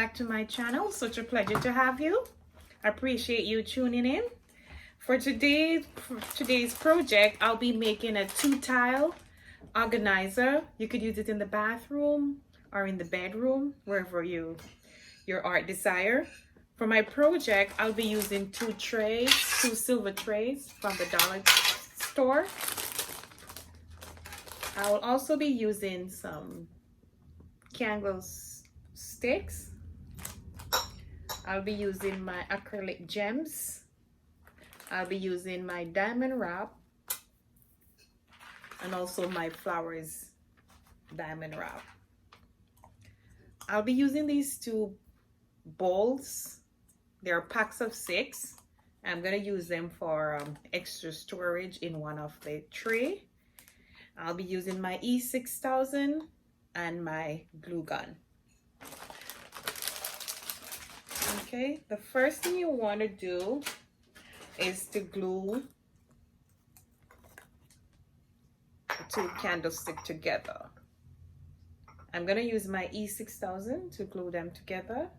back to my channel. Such a pleasure to have you. I appreciate you tuning in. For today's project, I'll be making a 2-tile organizer. You could use it in the bathroom or in the bedroom, wherever your art desire. For my project, I'll be using 2 silver trays from the dollar store. I will also be using some candle sticks. I'll be using my acrylic gems. I'll be using my diamond wrap and also my flowers diamond wrap. I'll be using these 2 bowls. They're packs of 6. I'm gonna use them for extra storage in one of the tray. I'll be using my E6000 and my glue gun. Okay, the first thing you want to do is to glue the 2 candlesticks together. I'm going to use my E6000 to glue them together.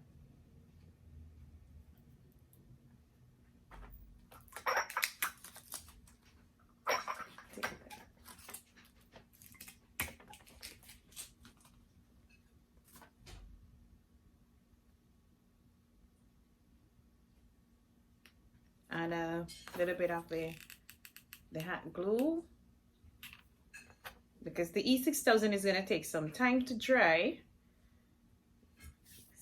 And a little bit of the hot glue, because the E6000 is going to take some time to dry,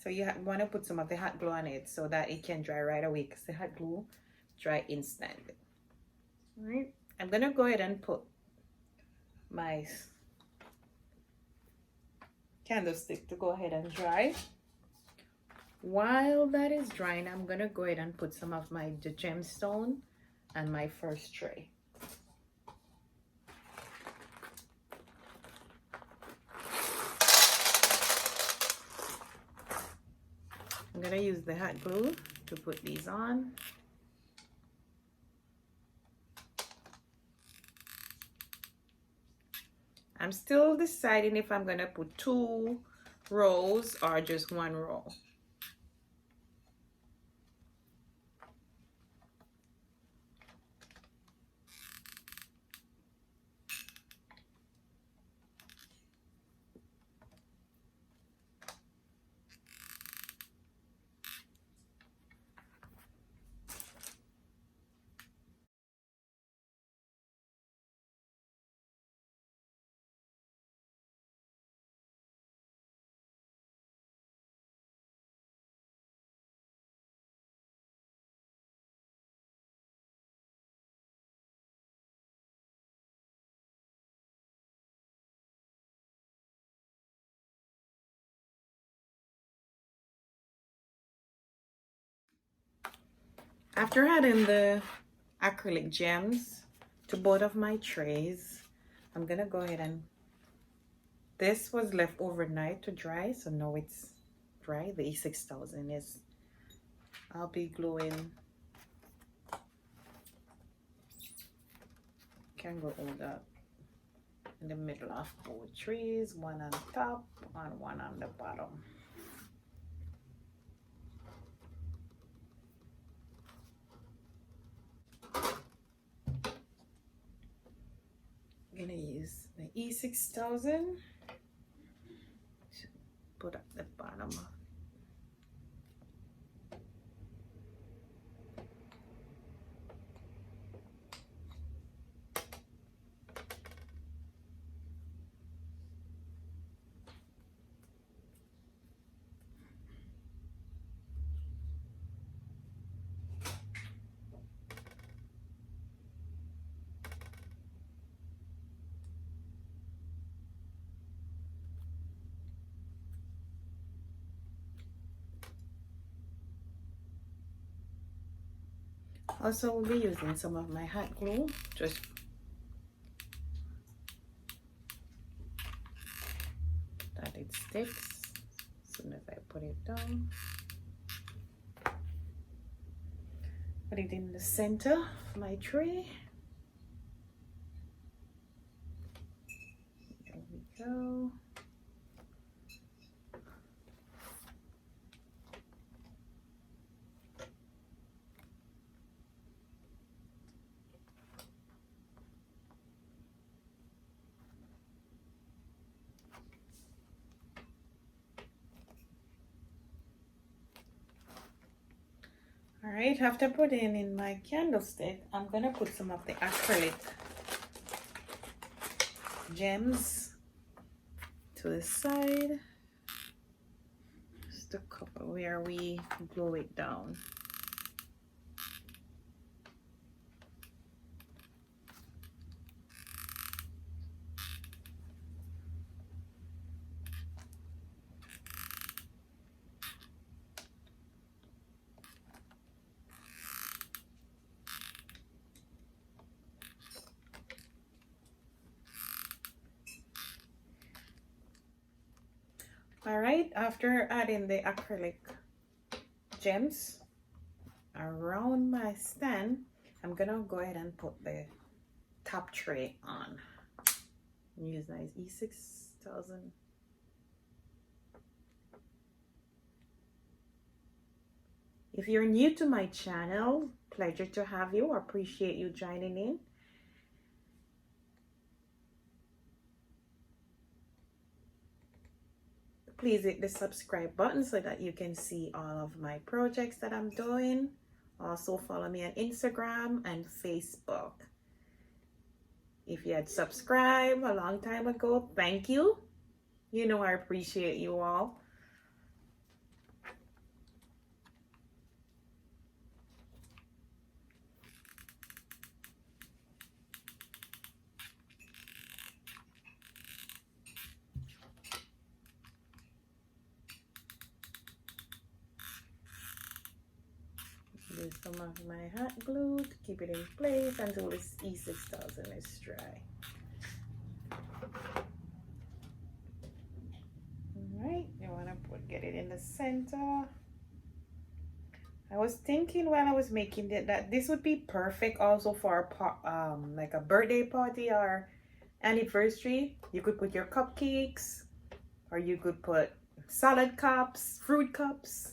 so you want to put some of the hot glue on it so that it can dry right away, because the hot glue dry instantly. All right, I'm going to go ahead and put my candlestick to go ahead and dry. While that is drying, I'm gonna go ahead and put some of the gemstone on my first tray. I'm gonna use the hot glue to put these on. I'm still deciding if I'm gonna put 2 rows or just 1 row. After adding the acrylic gems to both of my trays, I'm gonna go ahead and, this was left overnight to dry, so now it's dry. The E6000 is, I'll be gluing candle holder in the middle of both trays, one on top and one on the bottom. I'm gonna use the E6000 to put at the bottom. Also, we'll be using some of my hot glue just that it sticks as soon as I put it down. Put it in the center of my tray. There we go. right, after putting in my candlestick, I'm gonna put some of the acrylic gems to the side, just to cover where we glue it down. All right, after adding the acrylic gems around my stand, I'm gonna go ahead and put the top tray on. Use nice E6000. If you're new to my channel, pleasure to have you. Appreciate you joining in. Please hit the subscribe button so that you can see all of my projects that I'm doing. Also follow me on Instagram and Facebook. If you had subscribed a long time ago, thank you. You know I appreciate you all. Use some of my hot glue to keep it in place until this E6000 is dry. Alright, you want to get it in the center. I was thinking while I was making it that this would be perfect also for a like a birthday party or anniversary. You could put your cupcakes, or you could put salad cups, fruit cups.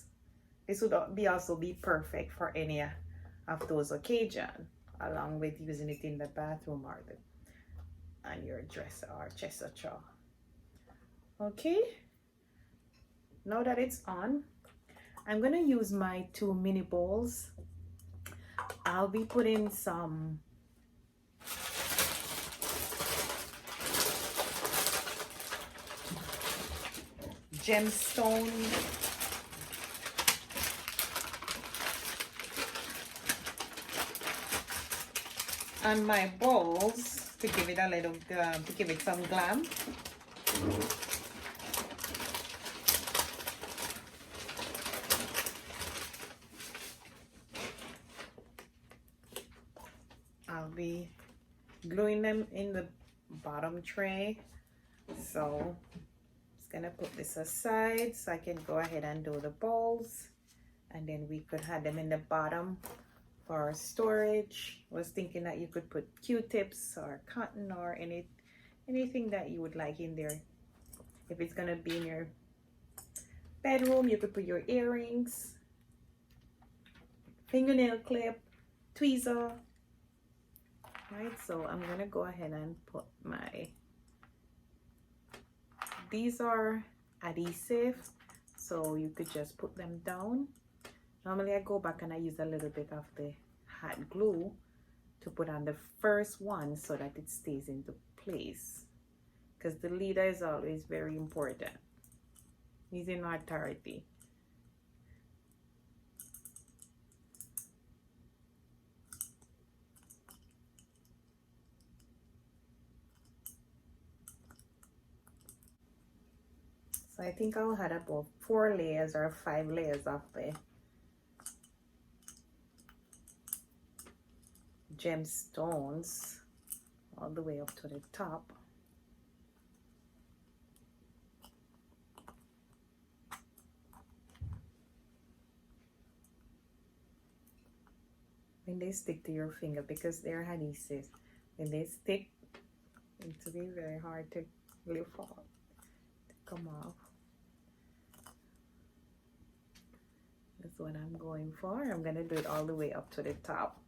This would also be perfect for any of those occasions, along with using it in the bathroom or on your dresser or chest of chalk. Okay, now that it's on, I'm gonna use my 2 mini bowls. I'll be putting some gemstone on my bowls to give it a little to give it some glam. I'll be gluing them in the bottom tray, so just gonna put this aside so I can go ahead and do the bowls, and then we could have them in the bottom for storage. I was thinking that you could put Q-tips or cotton or anything that you would like in there. If it's gonna be in your bedroom, you could put your earrings, fingernail clip, tweezer. Right, so I'm gonna go ahead and put these are adhesive, so you could just put them down. Normally I go back and I use a little bit of the hot glue to put on the first one so that it stays into place, because the leader is always very important. Using authority. So I think I'll have about 4 layers or 5 layers of the gemstones all the way up to the top. When they stick to your finger, because they're adhesive, when they stick, it's really very hard to lift off, to come off. That's what I'm going for. I'm gonna do it all the way up to the top.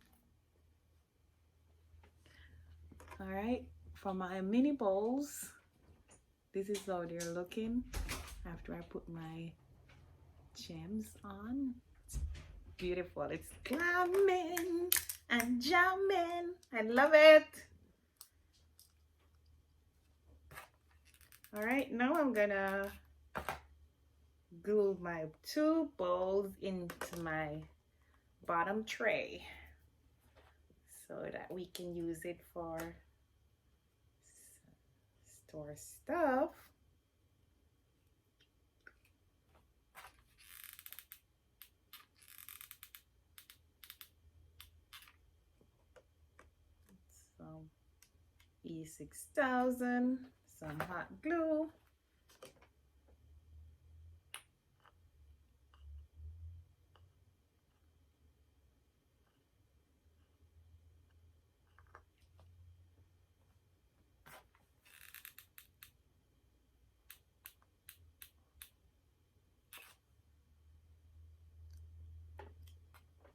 All right, for my mini bowls, this is how they're looking after I put my gems on. beautiful. It's glamming and jamming. I love it. All right, now I'm gonna glue my two bowls into my bottom tray so that we can use it for store stuff. Some E6000, some hot glue.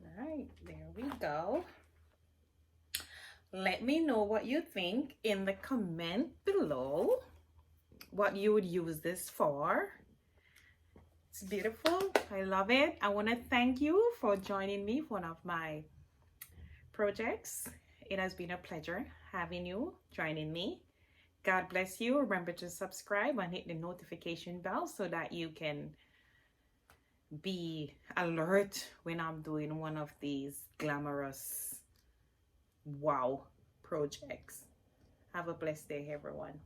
All right, there we go. Let me know what you think in the comment below, what you would use this for. It's beautiful. I love it. I want to thank you for joining me for one of my projects. It has been a pleasure having you joining me. God bless you. Remember to subscribe and hit the notification bell so that you can be alert when I'm doing one of these glamorous wow projects. Have a blessed day, everyone.